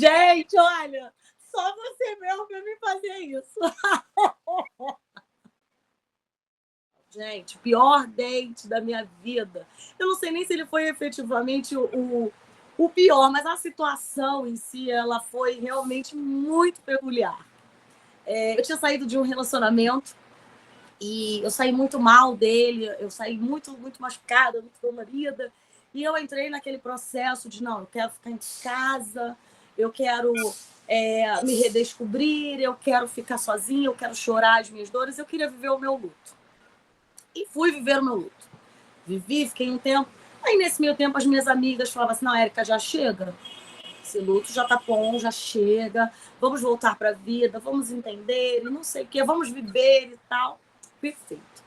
Gente, olha, só você mesmo para me fazer isso. Gente, pior date da minha vida. Eu não sei nem se ele foi efetivamente o pior, mas a situação em si, ela foi realmente muito peculiar. Eu tinha saído de um relacionamento e eu saí muito mal dele, eu saí muito, muito machucada, muito dolorida. E eu entrei naquele processo de, não, eu quero ficar em casa, eu quero me redescobrir, eu quero ficar sozinha, eu quero chorar as minhas dores, eu queria viver o meu luto. E fui viver o meu luto. Vivi, fiquei um tempo. Aí, nesse meio tempo, as minhas amigas falavam assim, não, Érica, já chega. Esse luto já tá bom, já chega. Vamos voltar para a vida, vamos entender, e não sei o quê, vamos viver e tal. Perfeito.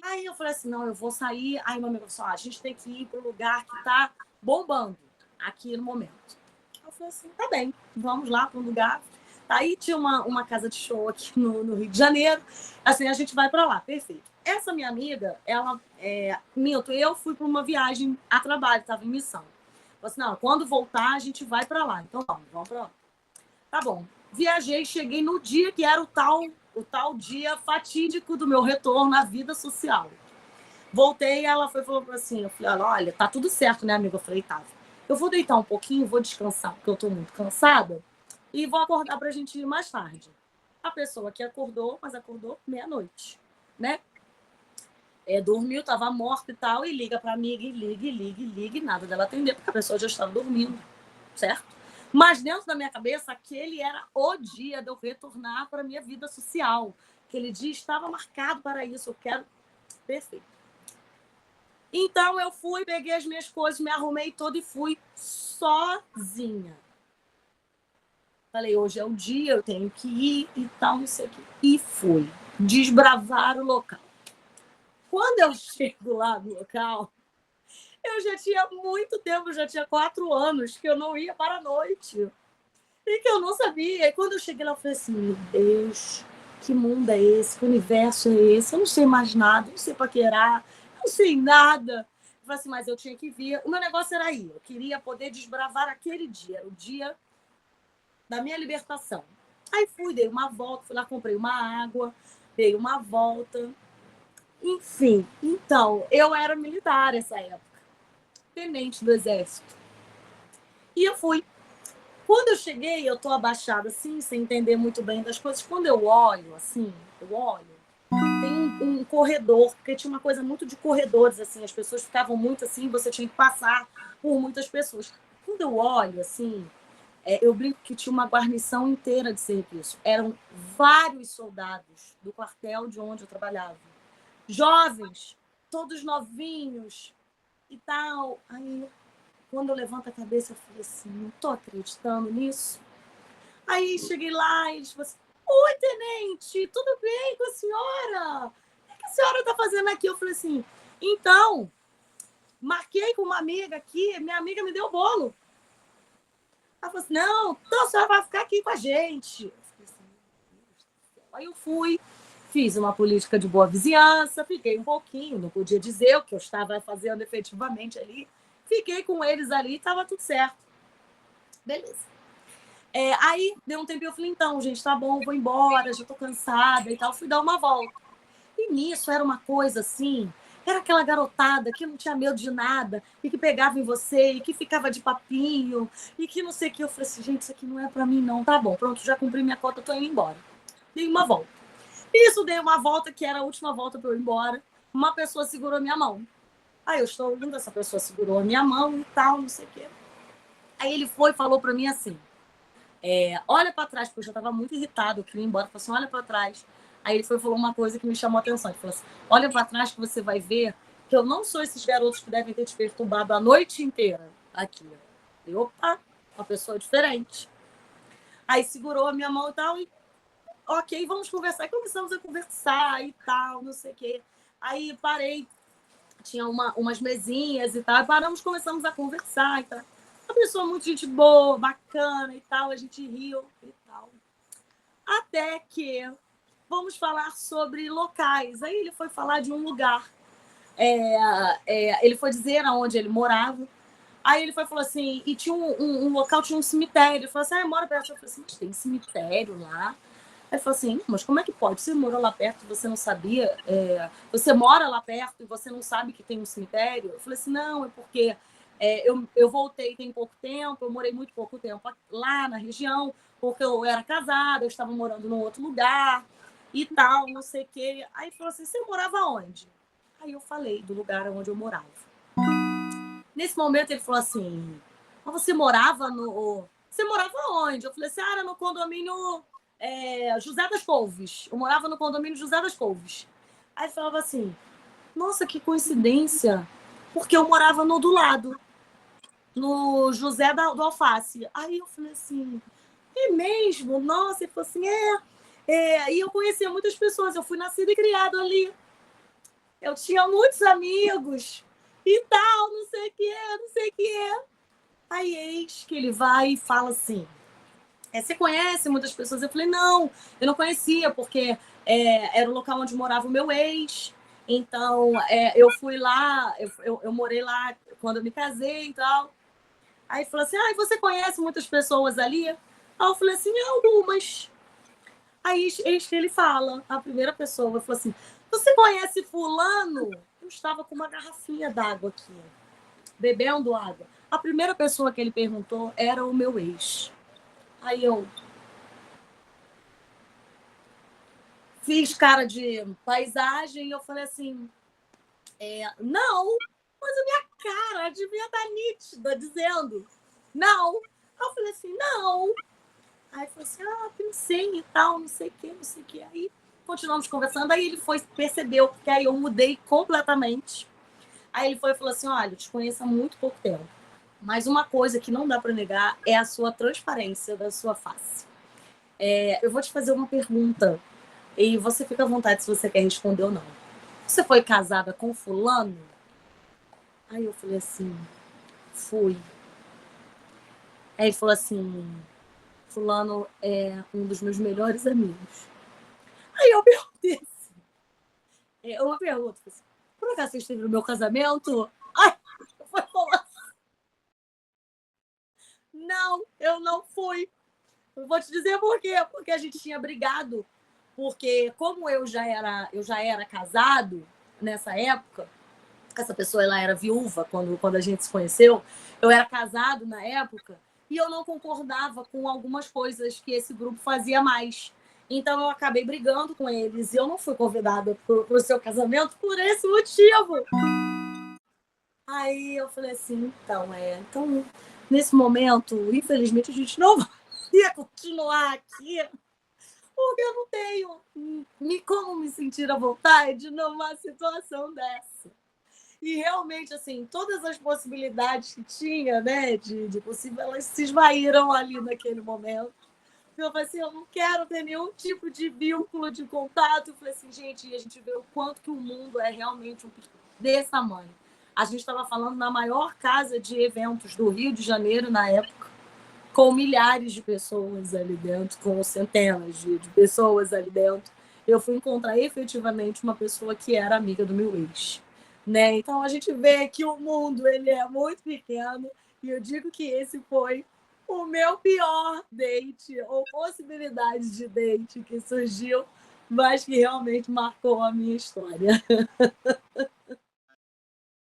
Aí eu falei assim, não, eu vou sair. Aí meu amigo falou assim, a gente tem que ir para um lugar que tá bombando aqui no momento. Eu falei assim, tá bem, vamos lá para um lugar. Aí tinha uma casa de show aqui no Rio de Janeiro. Assim, a gente vai para lá, perfeito. Essa minha amiga, ela, eu fui para uma viagem a trabalho, estava em missão. Falei assim, não, quando voltar a gente vai para lá. Então vamos para lá. Tá bom. Viajei, cheguei no dia que era o tal dia fatídico do meu retorno à vida social. Voltei, ela falou assim, eu falei, olha, tá tudo certo, né, amiga? Eu falei, tá. Eu vou deitar um pouquinho, vou descansar, porque eu tô muito cansada, e vou acordar pra gente ir mais tarde. A pessoa que acordou, mas acordou meia-noite, né? Dormiu, tava morta e tal, e liga pra amiga, e liga, e nada dela atender, porque a pessoa já estava dormindo, certo? Mas dentro da minha cabeça, aquele era o dia de eu retornar para a minha vida social. Aquele dia estava marcado para isso, eu quero... Perfeito. Então eu fui, peguei as minhas coisas, me arrumei toda e fui sozinha. Falei, hoje é o dia, eu tenho que ir e tal, não sei o quê. E fui desbravar o local. Quando eu chego lá no local, eu já tinha muito tempo, já tinha 4 anos que eu não ia para a noite. E que eu não sabia. E quando eu cheguei lá, eu falei assim, meu Deus, que mundo é esse? Que universo é esse? Eu não sei mais nada, não sei paquerar, não sei nada. Eu falei assim, mas eu tinha que vir. O meu negócio era ir. Eu queria poder desbravar aquele dia. Era o dia da minha libertação. Aí fui, dei uma volta, fui lá, comprei uma água, dei uma volta. Enfim, então, eu era militar nessa época. Tenente do Exército. E eu fui. Quando eu cheguei, eu tô abaixada assim, sem entender muito bem das coisas. Quando eu olho, assim, tem um corredor, porque tinha uma coisa muito de corredores, assim, as pessoas ficavam muito assim, você tinha que passar por muitas pessoas. Quando eu olho, assim, eu brinco que tinha uma guarnição inteira de serviço. Eram vários soldados do quartel de onde eu trabalhava. Jovens, todos novinhos e tal. Aí, quando eu levanto a cabeça, eu falei assim, não tô acreditando nisso. Aí cheguei lá e eles falaram assim, oi, tenente, tudo bem com a senhora? O que a senhora está fazendo aqui? Eu falei assim, então, marquei com uma amiga aqui, minha amiga me deu o bolo. Ela falou assim, não, então a senhora vai ficar aqui com a gente. Eu falei assim, aí eu fui, fiz uma política de boa vizinhança, fiquei um pouquinho, não podia dizer o que eu estava fazendo efetivamente ali. Fiquei com eles ali e estava tudo certo. Beleza. Aí, deu um tempo e eu falei, então, gente, tá bom, vou embora, já tô cansada e tal. Fui dar uma volta. E nisso era uma coisa assim, era aquela garotada que não tinha medo de nada e que pegava em você e que ficava de papinho e que não sei o que. Eu falei assim, gente, isso aqui não é pra mim não. Tá bom, pronto, já cumpri minha cota, tô indo embora. Dei uma volta. Isso, dei uma volta, que era a última volta pra eu ir embora. Uma pessoa segurou minha mão. Aí eu estou indo, essa pessoa segurou a minha mão e tal, não sei o que. Aí ele foi e falou pra mim assim, olha para trás, porque eu já estava muito irritado, eu queria ir embora, falou assim, olha para trás. Aí ele falou uma coisa que me chamou a atenção, ele falou assim, olha para trás que você vai ver que eu não sou esses garotos que devem ter te perturbado a noite inteira aqui. E, opa, uma pessoa diferente. Aí segurou a minha mão e tal, e ok, vamos conversar. E começamos a conversar e tal, não sei o quê. Aí parei, tinha umas mesinhas e tal, e paramos, começamos a conversar e tal. Uma pessoa muito gente boa, bacana e tal, a gente riu e tal. Até que vamos falar sobre locais. Aí ele foi falar de um lugar. Ele foi dizer aonde ele morava. Aí ele falou assim, e tinha um local, tinha um cemitério. Ele falou assim, mora perto. Eu falei assim, mas tem cemitério lá? Aí ele falou assim, mas como é que pode? Você morou lá perto e você não sabia? Você mora lá perto e você não sabe que tem um cemitério? Eu falei assim, não, é porque eu voltei tem pouco tempo, eu morei muito pouco tempo lá na região, porque eu era casada, eu estava morando num outro lugar e tal, não sei o quê. Aí ele falou assim, você morava onde? Aí eu falei do lugar onde eu morava. Nesse momento ele falou assim, você morava no... Você morava onde? Eu falei assim, era no condomínio José das Couves. Eu morava no condomínio José das Couves. Aí ele falava assim, nossa, que coincidência, porque eu morava no do lado, no José do Alface. Aí eu falei assim, é mesmo? Nossa, ele falou assim, e eu conhecia muitas pessoas, eu fui nascida e criada ali. Eu tinha muitos amigos e tal, não sei o que, não sei o que. Aí eis que ele vai e fala assim, você conhece muitas pessoas? Eu falei, não, eu não conhecia, porque era o local onde morava o meu ex. Então, eu fui lá, eu morei lá quando eu me casei e tal. Aí ele falou assim, você conhece muitas pessoas ali? Aí eu falei assim, algumas. Aí eis que ele fala, a primeira pessoa, falou assim, você conhece fulano? Eu estava com uma garrafinha d'água aqui, bebendo água. A primeira pessoa que ele perguntou era o meu ex. Aí eu fiz cara de paisagem e eu falei assim, não, mas a minha cara devia estar nítida, dizendo, não. Aí eu falei assim, não. Aí falou assim, pensei e tal, não sei o que, não sei o que. Aí continuamos conversando, aí ele percebeu, porque aí eu mudei completamente. Aí ele foi e falou assim, olha, eu te conheço há muito pouco tempo, mas uma coisa que não dá para negar é a sua transparência da sua face. Eu vou te fazer uma pergunta e você fica à vontade se você quer responder ou não. Você foi casada com fulano? Aí eu falei assim, fui. Aí ele falou assim, fulano é um dos meus melhores amigos. Aí eu perguntei assim, uma pergunta assim, por acaso você esteve no meu casamento? Aí foi falar assim, não, eu não fui. Eu vou te dizer por quê. Porque a gente tinha brigado. Porque como eu já era casado nessa época, essa pessoa ela era viúva quando a gente se conheceu, eu era casado na época e eu não concordava com algumas coisas que esse grupo fazia mais. Então eu acabei brigando com eles e eu não fui convidada para o seu casamento por esse motivo. Aí eu falei assim, então nesse momento, infelizmente a gente não vai continuar aqui porque eu não tenho como me sentir à vontade numa situação dessa. E realmente, assim, todas as possibilidades que tinha, né, de possível, elas se esvaíram ali naquele momento. Eu falei assim, eu não quero ter nenhum tipo de vínculo, de contato. Eu falei assim, gente, e a gente vê o quanto que o mundo é realmente desse tamanho. A gente estava falando na maior casa de eventos do Rio de Janeiro, na época, com milhares de pessoas ali dentro, com centenas de pessoas ali dentro. Eu fui encontrar efetivamente uma pessoa que era amiga do meu ex. Né? Então a gente vê que o mundo ele é muito pequeno e eu digo que esse foi o meu pior date ou possibilidade de date que surgiu, mas que realmente marcou a minha história.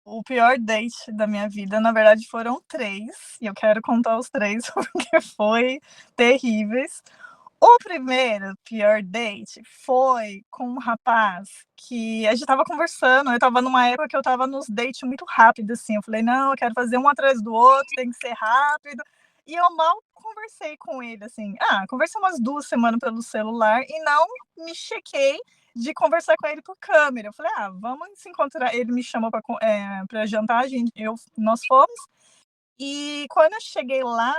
O pior date da minha vida, na verdade, foram 3, e eu quero contar os 3 porque foi terríveis. O primeiro pior date foi com um rapaz que a gente estava conversando, eu estava numa época que eu estava nos dates muito rápido, assim, eu falei: "Não, eu quero fazer um atrás do outro, tem que ser rápido", e eu mal conversei com ele, assim. Conversei umas 2 semanas pelo celular e não me chequei de conversar com ele por câmera. Eu falei: vamos se encontrar. Ele me chamou para jantar, nós fomos. E quando eu cheguei lá,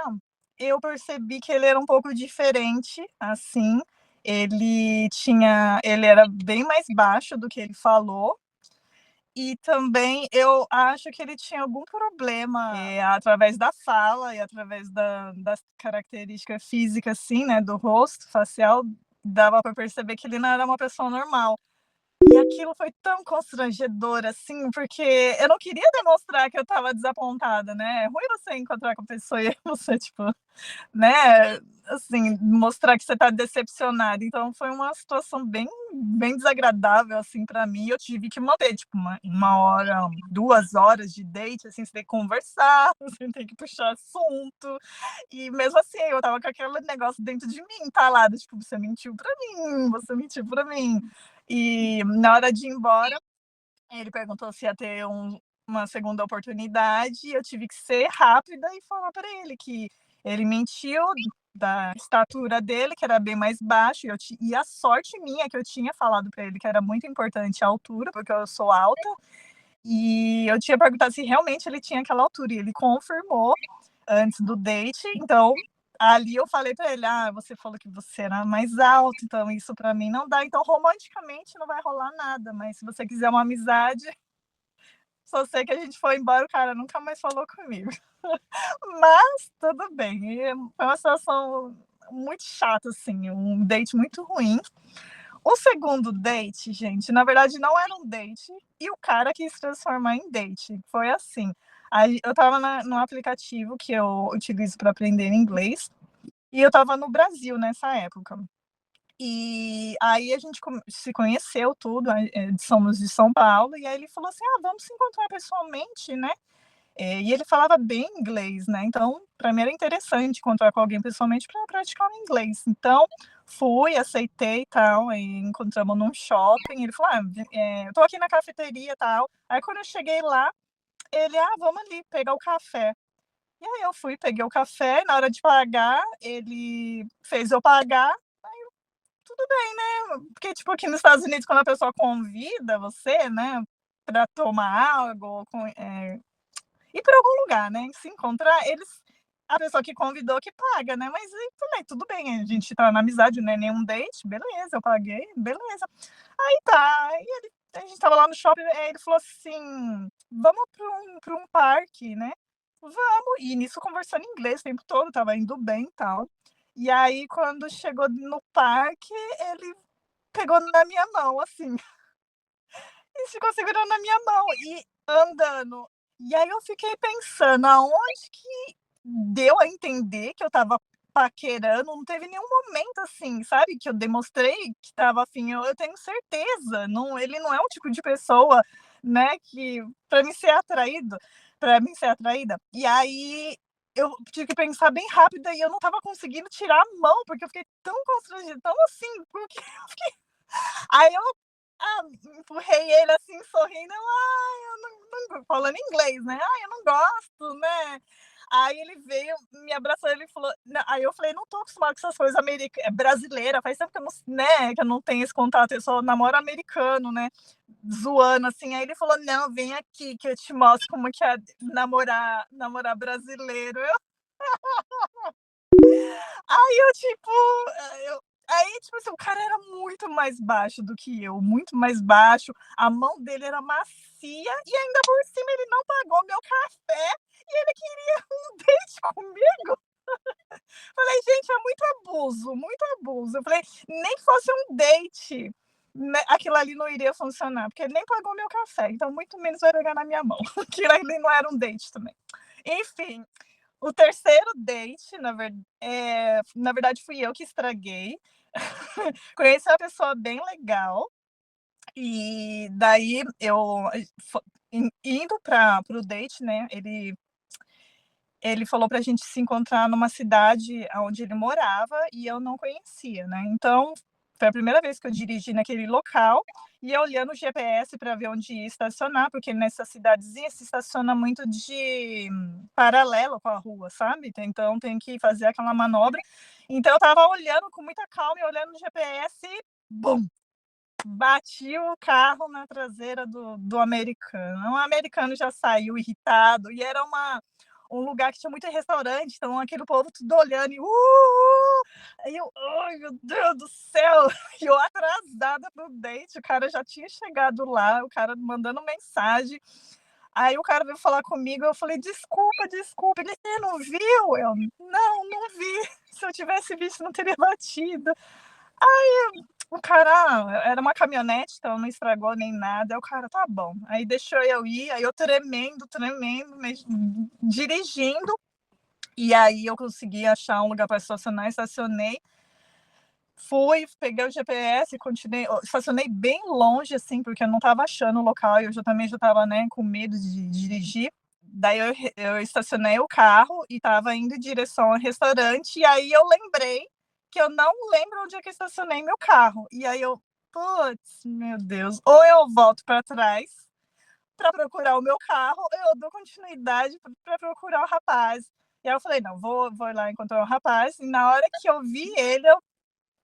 eu percebi que ele era um pouco diferente, assim. Ele era bem mais baixo do que ele falou. E também eu acho que ele tinha algum problema, através da fala e através das características físicas, assim, né, do rosto facial, dava para perceber que ele não era uma pessoa normal. E aquilo foi tão constrangedor, assim, porque eu não queria demonstrar que eu estava desapontada, né. É ruim você encontrar com a pessoa e você, tipo, né, assim, mostrar que você tá decepcionado. Então foi uma situação bem desagradável, assim, pra mim. Eu tive que manter, tipo, uma hora, 2 horas de date, assim, você tem que conversar, você tem que puxar assunto. E mesmo assim, eu estava com aquele negócio dentro de mim entalado, tipo: "Você mentiu pra mim, você mentiu pra mim". E na hora de ir embora, ele perguntou se ia ter uma segunda oportunidade e eu tive que ser rápida e falar para ele que ele mentiu da estatura dele, que era bem mais baixo, e a sorte minha é que eu tinha falado para ele que era muito importante a altura, porque eu sou alta, e eu tinha perguntado se realmente ele tinha aquela altura, e ele confirmou antes do date, então ali eu falei para ele: "Ah, você falou que você era mais alto, então isso para mim não dá, então romanticamente não vai rolar nada, mas se você quiser uma amizade, só sei que a gente foi embora, o cara nunca mais falou comigo". Mas tudo bem, e foi uma situação muito chata, assim, um date muito ruim. O segundo date, gente, na verdade não era um date, e o cara quis transformar em date. Foi assim, aí eu estava num aplicativo que eu utilizo para aprender inglês, e eu estava no Brasil nessa época. E aí a gente se conheceu tudo, somos de São Paulo, e aí ele falou assim: "Ah, vamos se encontrar pessoalmente, né". E ele falava bem inglês, né, então para mim era interessante encontrar com alguém pessoalmente para praticar o inglês. Então, fui, aceitei e tal, aí encontramos num shopping, ele falou: "Ah, eu tô aqui na cafeteria, e tal". Aí quando eu cheguei lá, ele: "Ah, vamos ali pegar o café". E aí eu fui, peguei o café, e na hora de pagar, ele fez eu pagar, tudo bem, né, porque, tipo, aqui nos Estados Unidos, quando a pessoa convida você, né, pra tomar algo ou ir para algum lugar, né, se encontrar, a pessoa que convidou que paga, né, mas aí falei: "Tudo bem, a gente tá na amizade, não é nenhum date, beleza, eu paguei, beleza". Aí tá, aí a gente estava lá no shopping, aí ele falou assim: "Vamos para um parque, né". "Vamos", e nisso conversando inglês o tempo todo, estava indo bem e tal. E aí quando chegou no parque, ele pegou na minha mão, assim, e ficou segurando na minha mão e andando. E aí eu fiquei pensando, aonde que deu a entender que eu estava paquerando, não teve nenhum momento, assim, sabe, que eu demonstrei que estava afim, eu tenho certeza, não, ele não é o tipo de pessoa, né, que para mim ser atraída. E aí eu tive que pensar bem rápido e eu não estava conseguindo tirar a mão, porque eu fiquei tão constrangida, tão assim, porque aí eu, empurrei ele, assim, sorrindo, eu: "Ai, eu não", falando inglês, né, "Ai, eu não gosto, né". Aí ele veio, me abraçou, ele falou, aí eu falei: "Não tô acostumado com essas coisas brasileira, faz tempo que eu não, né, que eu não tenho esse contato, eu só namoro americano, né", zoando, assim. Aí ele falou: "Não, vem aqui que eu te mostro como que é namorar brasileiro". Aí eu, tipo, tipo assim, o cara era muito mais baixo do que eu, muito mais baixo, a mão dele era macia e ainda por cima ele não pagou meu café e ele queria um date comigo. Falei: "Gente, é muito abuso, muito abuso". Eu falei: "Nem que fosse um date, né, aquilo ali não iria funcionar, porque ele nem pagou meu café, então muito menos vai pegar na minha mão". Aquilo ali não era um date também. Enfim, o terceiro date, na verdade fui eu que estraguei. Conheci uma pessoa bem legal, e daí eu fo indo para o date, né, ele falou pra gente se encontrar numa cidade aonde ele morava e eu não conhecia, né, então foi a primeira vez que eu dirigi naquele local, e eu olhando o GPS para ver onde ia estacionar, porque nessa cidadezinha se estaciona muito de paralelo com a rua, sabe, então tem que fazer aquela manobra. Então eu estava olhando com muita calma e olhando no GPS e bum, bati o carro na traseira do americano. O americano já saiu irritado e era um lugar que tinha muito restaurante, então aquele povo tudo olhando e aí eu: "Ai, meu Deus do céu!" E eu atrasada pro date, o cara já tinha chegado lá, o cara mandando mensagem. Aí o cara veio falar comigo, eu falei: "Desculpa, desculpa". Ele: "Você não viu?" Eu: "Não, não vi. Se eu tivesse visto, não teria batido". O cara, era uma caminhonete, então não estragou nem nada. Aí o cara, tá bom. Aí deixou eu ir, aí eu tremendo, dirigindo. E aí eu consegui achar um lugar para estacionar, estacionei. Fui, peguei o GPS, continuei, estacionei bem longe, assim, porque eu não estava achando o local e eu também já estava, né, com medo de dirigir. Daí eu estacionei o carro e estava indo em direção ao restaurante, e aí eu lembrei que eu não lembro onde é que eu estacionei meu carro. E aí eu, putz, meu Deus, ou eu volto para trás para procurar o meu carro, ou eu dou continuidade para procurar o rapaz. E aí eu falei, não, vou ir lá encontrar o rapaz. E na hora que eu vi ele, eu,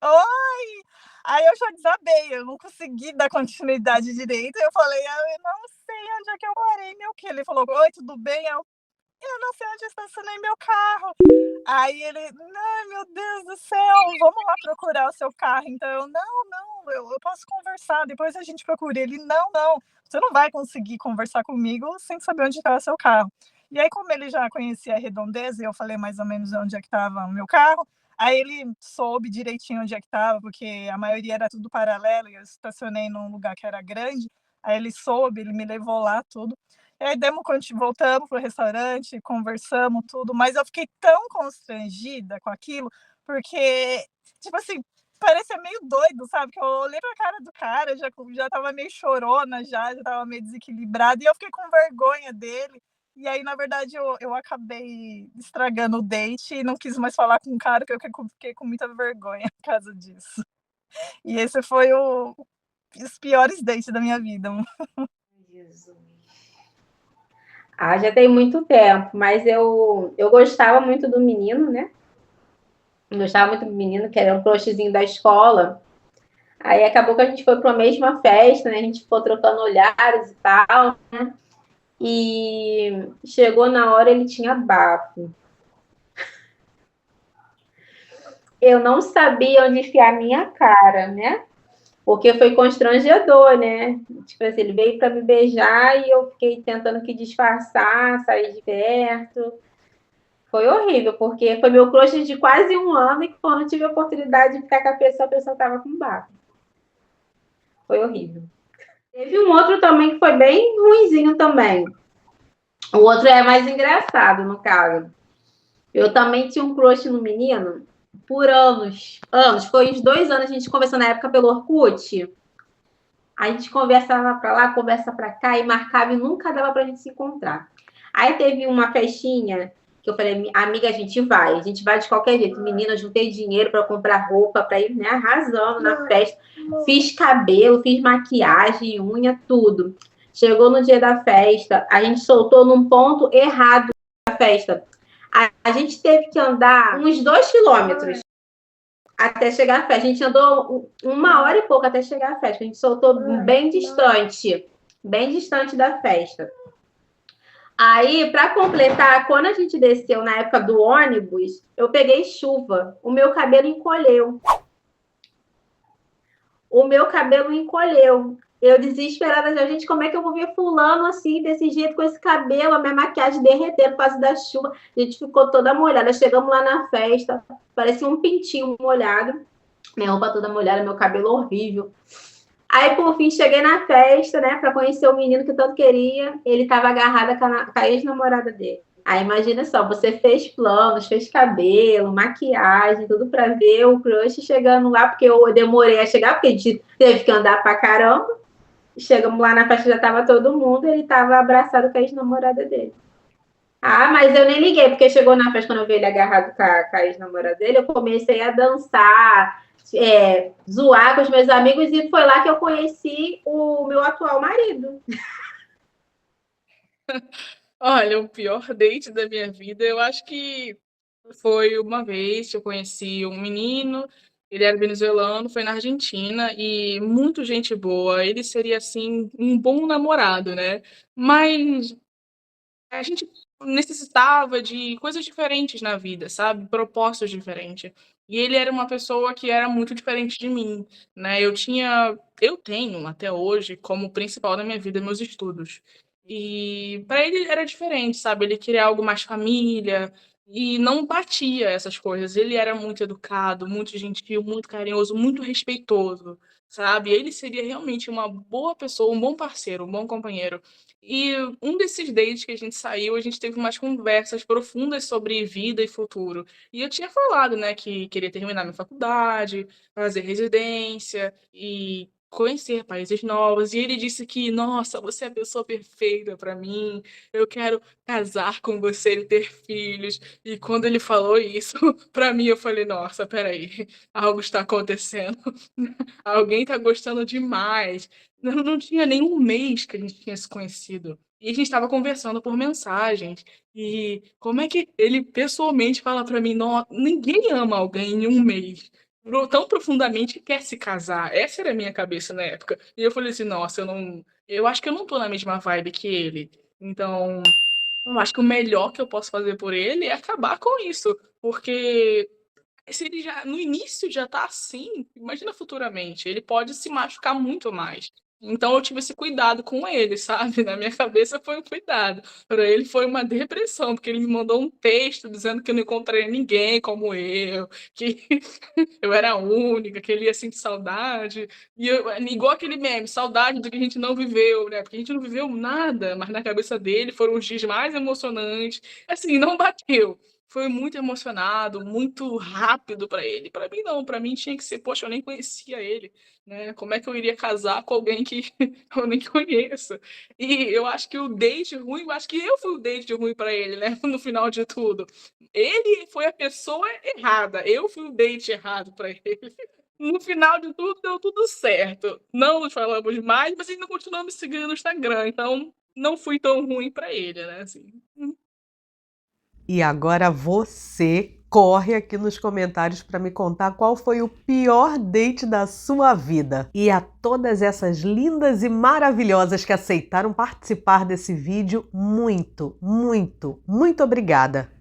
oi! Aí eu já desabei, eu não consegui dar continuidade direito. Eu falei, eu não sei onde é que eu parei, meu que? Ele falou, oi, tudo bem? Eu não sei onde eu estacionei meu carro. Aí ele, ai meu Deus do céu, vamos lá procurar o seu carro. Então eu, não, eu posso conversar, depois a gente procura. Ele, não, você não vai conseguir conversar comigo sem saber onde está o seu carro. E aí, como ele já conhecia a redondeza, e eu falei mais ou menos onde é que estava o meu carro, aí ele soube direitinho onde é que estava, porque a maioria era tudo paralelo, e eu estacionei num lugar que era grande, aí ele soube, ele me levou lá, tudo. E aí voltamos pro restaurante, conversamos tudo, mas eu fiquei tão constrangida com aquilo, porque, tipo assim, parecia meio doido, sabe? Que eu olhei pra cara do cara, já tava meio chorona, já tava meio desequilibrada, e eu fiquei com vergonha dele. E aí, na verdade, eu acabei estragando o date e não quis mais falar com o cara, porque eu fiquei com muita vergonha por causa disso. E esse foi os piores dates da minha vida. Jesus. Ah, já tem muito tempo, mas eu gostava muito do menino, né? Eu gostava muito do menino, que era um crushzinho da escola. Aí acabou que a gente foi para a mesma festa, né? A gente ficou trocando olhares e tal, né? E chegou na hora, ele tinha bafo. Eu não sabia onde enfiar a minha cara, né? Porque foi constrangedor, né? Tipo assim, ele veio para me beijar e eu fiquei tentando que disfarçar, sair de perto. Foi horrível, porque foi meu crush de quase um ano e quando eu tive a oportunidade de ficar com a pessoa estava com bafo. Foi horrível. Teve um outro também que foi bem ruinzinho também. O outro é mais engraçado, no caso. Eu também tinha um crush no menino por anos. Anos. Foi uns 2 anos, a gente conversou na época pelo Orkut. A gente conversava pra lá, conversa pra cá e marcava e nunca dava pra gente se encontrar. Aí teve uma festinha que eu falei, amiga, a gente vai de qualquer jeito. Menina, eu juntei dinheiro pra comprar roupa, pra ir, né, arrasando na festa. Fiz cabelo, fiz maquiagem, unha, tudo. Chegou no dia da festa, a gente soltou num ponto errado da festa. A gente teve que andar uns 2 quilômetros até chegar à festa. A gente andou 1 hora e pouco até chegar à festa. A gente soltou bem distante da festa. Aí, para completar, quando a gente desceu na época do ônibus, eu peguei chuva. O meu cabelo encolheu. Eu desesperada, gente, como é que eu vou ver fulano assim, desse jeito, com esse cabelo, a minha maquiagem derretendo por causa da chuva. A gente ficou toda molhada. Chegamos lá na festa, parecia um pintinho molhado. Minha roupa toda molhada, meu cabelo horrível. Aí, por fim, cheguei na festa, né, pra conhecer o menino que eu tanto queria. Ele tava agarrado com a ex-namorada dele. Aí, imagina só, você fez planos, fez cabelo, maquiagem, tudo pra ver o crush chegando lá, porque eu demorei a chegar, porque a gente teve que andar pra caramba. Chegamos lá na festa, já tava todo mundo, ele tava abraçado com a ex-namorada dele. Ah, mas eu nem liguei, porque chegou na festa, quando eu vi ele agarrado com a ex-namorada dele, eu comecei a dançar, zoar com os meus amigos, e foi lá que eu conheci o meu atual marido. Olha, o pior date da minha vida, eu acho que foi uma vez que eu conheci um menino, ele era venezuelano, foi na Argentina e muito gente boa. Ele seria assim um bom namorado, né? Mas a gente necessitava de coisas diferentes na vida, sabe? Propostas diferentes. E ele era uma pessoa que era muito diferente de mim, né? Eu tenho até hoje como principal da minha vida meus estudos. E para ele era diferente, sabe? Ele queria algo mais família, e não batia essas coisas. Ele era muito educado, muito gentil, muito carinhoso, muito respeitoso, sabe? Ele seria realmente uma boa pessoa, um bom parceiro, um bom companheiro. E um desses dates que a gente saiu, a gente teve umas conversas profundas sobre vida e futuro. E eu tinha falado, né, que queria terminar minha faculdade, fazer residência e conhecer países novos. E ele disse que, nossa, você é a pessoa perfeita para mim. Eu quero casar com você e ter filhos. E quando ele falou isso, pra mim eu falei: "Nossa, espera aí, algo está acontecendo, alguém tá gostando demais". Não tinha nem um mês que a gente tinha se conhecido, e a gente estava conversando por mensagens, e como é que ele pessoalmente fala pra mim: "No ninguém ama alguém em um mês, tão profundamente que quer se casar". Essa era a minha cabeça na época. E eu falei assim: "Nossa, eu acho que eu não tô na mesma vibe que ele". Então eu acho que o melhor que eu posso fazer por ele é acabar com isso, porque se ele já no início já tá assim, imagina futuramente, ele pode se machucar muito mais. Então eu tive esse cuidado com ele, sabe, na minha cabeça foi um cuidado, para ele foi uma depressão, porque ele me mandou um texto dizendo que eu não encontraria ninguém como eu, que eu era a única, que ele ia sentir saudade, e eu igual aquele meme, saudade do que a gente não viveu, né, porque a gente não viveu nada, mas na cabeça dele foram os dias mais emocionantes, assim, não bateu. Foi muito emocionado, muito rápido para ele. Para mim não, para mim tinha que ser, poxa, eu nem conhecia ele, né? Como é que eu iria casar com alguém que eu nem conheço? E eu acho que o date ruim, eu acho que eu fui o date ruim para ele, né? No final de tudo. Ele foi a pessoa errada, eu fui o date errado para ele. No final de tudo, deu tudo certo. Não nos falamos mais, mas ainda continuamos me seguindo no Instagram, então não fui tão ruim para ele, né? Assim. E agora você corre aqui nos comentários para me contar qual foi o pior date da sua vida. E a todas essas lindas e maravilhosas que aceitaram participar desse vídeo, muito, muito, muito obrigada!